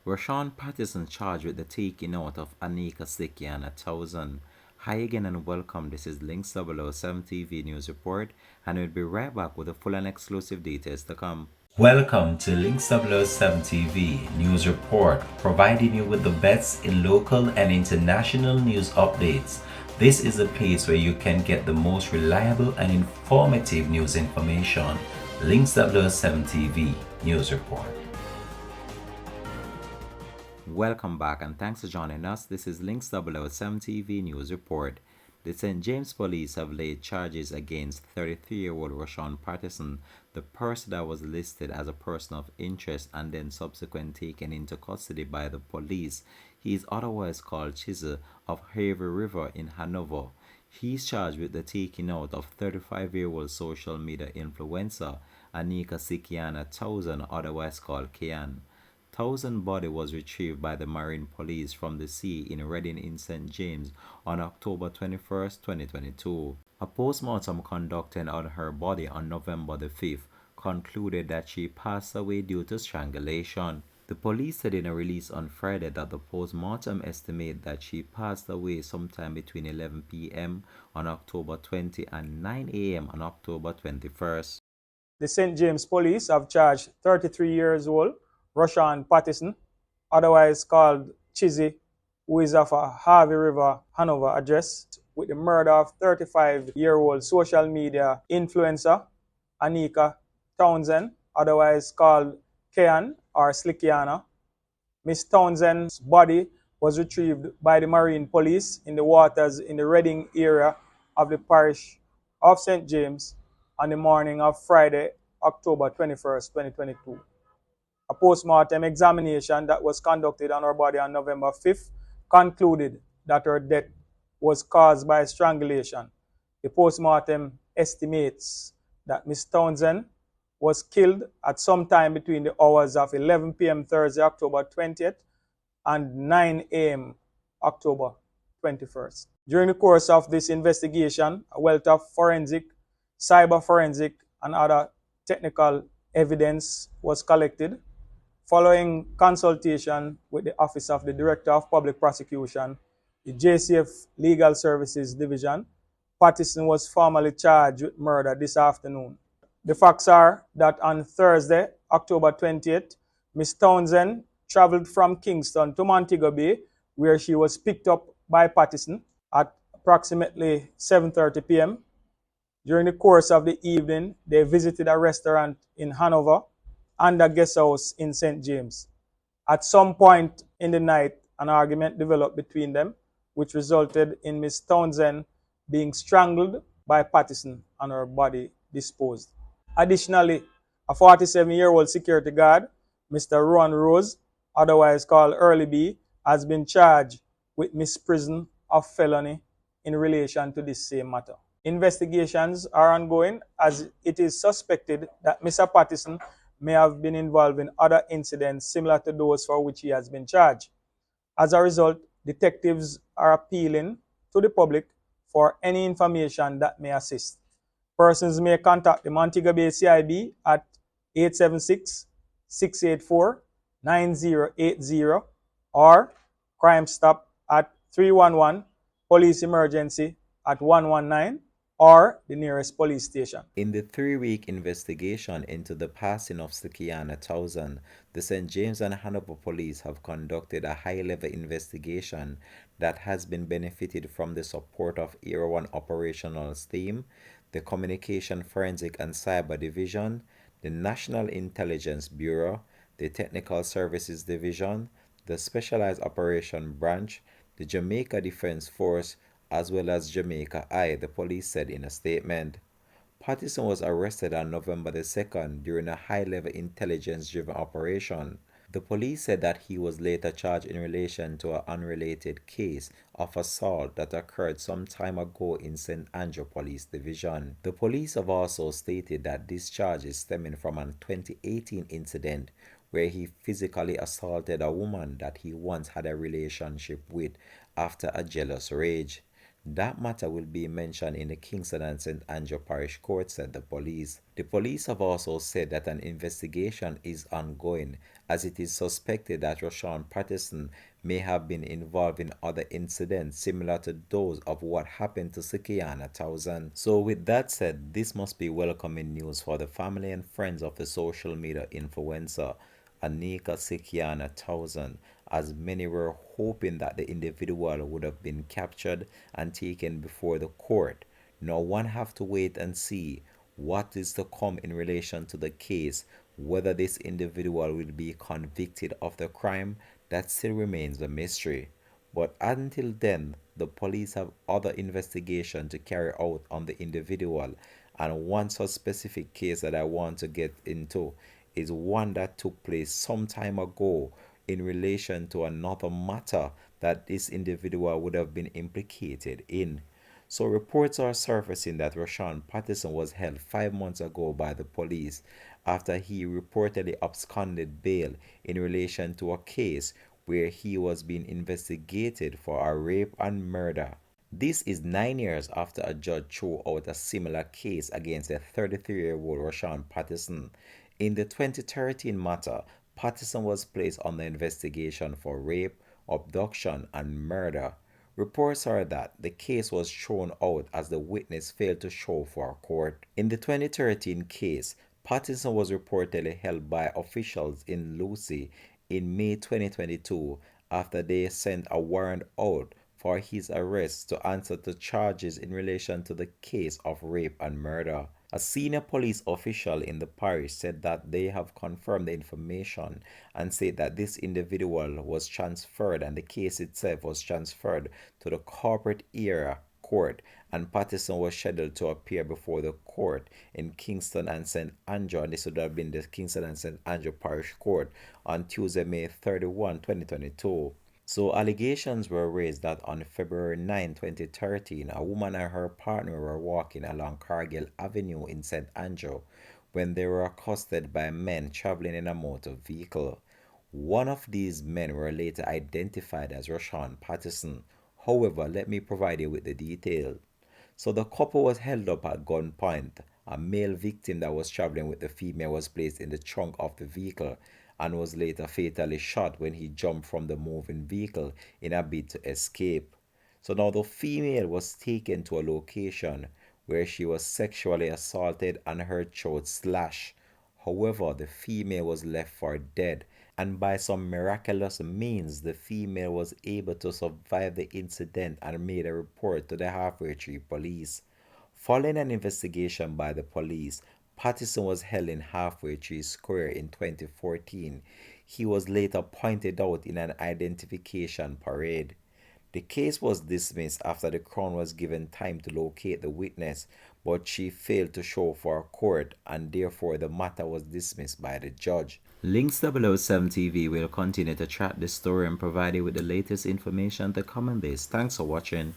Rashawn Patterson charged with the taking out of Slickianna 1000. Hi again and welcome. This is Links 007 TV News Report, and we'll be right back with the full and exclusive details to come. Welcome to Links 007 TV News Report, providing you with the best in local and international news updates. This is a place where you can get the most reliable and informative news information. Links 007 TV News Report. Welcome back and thanks for joining us. This is Links 007 TV News Report. The St. James Police have laid charges against 33-year-old Rashawn Patterson, the person that was listed as a person of interest and then subsequently taken into custody by the police. He is otherwise called Ch of Mv3der in Hanover. He is charged with the taking out of 35-year-old social media influencer Slickianna 1000, otherwise called Kian. 1000 body was retrieved by the Marine Police from the sea in Reading in St. James on October 21, 2022. A postmortem conducted on her body on November the 5th concluded that she passed away due to strangulation. The police said in a release on Friday that the postmortem estimate that she passed away sometime between 11 p.m. on October 20 and 9 a.m. on October 21st. The St. James Police have charged 33 years old Rashawn Patterson, otherwise called Ch, who is of a Mv3der, Hanover address, with the murder of 35-year-old social media influencer Slickianna 1000, otherwise called Kian or Slickianna. Miss Townsend's body was retrieved by the Marine Police in the waters in the Reading area of the parish of St. James on the morning of Friday, October 21st, 2022. A post-mortem examination that was conducted on her body on November 5th concluded that her death was caused by strangulation. The post-mortem estimates that Ms. Townsend was killed at some time between the hours of 11 p.m. Thursday, October 20th and 9 a.m. October 21st. During the course of this investigation, a wealth of forensic, cyber forensic, and other technical evidence was collected. Following consultation with the Office of the Director of Public Prosecution, the JCF Legal Services Division, Patterson was formally charged with murder this afternoon. The facts are that on Thursday, October 20th, Ms. Townsend traveled from Kingston to Montego Bay, where she was picked up by Patterson at approximately 7:30 p.m. During the course of the evening, they visited a restaurant in Hanover and a guest house in St. James. At some point in the night, an argument developed between them, which resulted in Ms. Townsend being strangled by Patterson and her body disposed. Additionally, a 47-year-old security guard, Mr. Rowan Rose, otherwise called Early B, has been charged with misprision of felony in relation to this same matter. Investigations are ongoing as it is suspected that Mr. Patterson may have been involved in other incidents similar to those for which he has been charged. As a result, detectives are appealing to the public for any information that may assist. Persons may contact the Montego Bay CIB at 876-684-9080 or Crime Stop at 311, Police Emergency at 119, or the nearest police station. In the 3-week investigation into the passing of Slickianna 1000, the St. James and Hanover Police have conducted a high-level investigation that has been benefited from the support of Area 1 Operational Team, the Communication Forensic and Cyber Division, the National Intelligence Bureau, the Technical Services Division, the Specialized Operation Branch, the Jamaica Defense Force, as well as Jamaica Eye, the police said in a statement. Patterson was arrested on November the 2nd during a high-level intelligence-driven operation. The police said that he was later charged in relation to an unrelated case of assault that occurred some time ago in St. Andrew Police Division. The police have also stated that this charge is stemming from a 2018 incident where he physically assaulted a woman that he once had a relationship with after a jealous rage. That matter will be mentioned in the Kingston and St. Andrew Parish Court, said the police. The police have also said that an investigation is ongoing as it is suspected that Rashawn Patterson may have been involved in other incidents similar to those of what happened to Slickianna Townsend. So with that said, this must be welcoming news for the family and friends of the social media influencer Anika Slickianna Townsend, as many were hoping that the individual would have been captured and taken before the court. Now one have to wait and see what is to come in relation to the case, whether this individual will be convicted of the crime, that still remains a mystery. But until then, the police have other investigation to carry out on the individual, and one such specific case that I want to get into is one that took place some time ago in relation to another matter that this individual would have been implicated in. So reports are surfacing that Rashawn Patterson was held 5 months ago by the police after he reportedly absconded bail in relation to a case where he was being investigated for a rape and murder. This is 9 years after a judge threw out a similar case against a 33-year-old Rashawn Patterson. In the 2013 matter, Patterson was placed under investigation for rape, abduction, and murder. Reports are that the case was thrown out as the witness failed to show for a court. In the 2013 case, Patterson was reportedly held by officials in Lucy in May 2022 after they sent a warrant out for his arrest to answer to charges in relation to the case of rape and murder. A senior police official in the parish said that they have confirmed the information and said that this individual was transferred and the case itself was transferred to the corporate area court, and Patterson was scheduled to appear before the court in Kingston and St. Andrew, and this would have been the Kingston and St. Andrew Parish Court on Tuesday, May 31, 2022. So allegations were raised that on February 9, 2013, a woman and her partner were walking along Cargill Avenue in St. Andrew when they were accosted by men traveling in a motor vehicle. One of these men were later identified as Rashawn Patterson. However, let me provide you with the details. So the couple was held up at gunpoint. A male victim that was traveling with the female was placed in the trunk of the vehicle and was later fatally shot when he jumped from the moving vehicle in a bid to escape. So now the female was taken to a location where she was sexually assaulted and her throat slashed. However, the female was left for dead, and by some miraculous means, the female was able to survive the incident and made a report to the Halfway Tree police. Following an investigation by the police, Patterson was held in Halfway Tree Square in 2014. He was later pointed out in an identification parade. The case was dismissed after the Crown was given time to locate the witness, but she failed to show for a court, and therefore the matter was dismissed by the judge. Links 007 TV will continue to track this story and provide you with the latest information to come on this. Thanks for watching.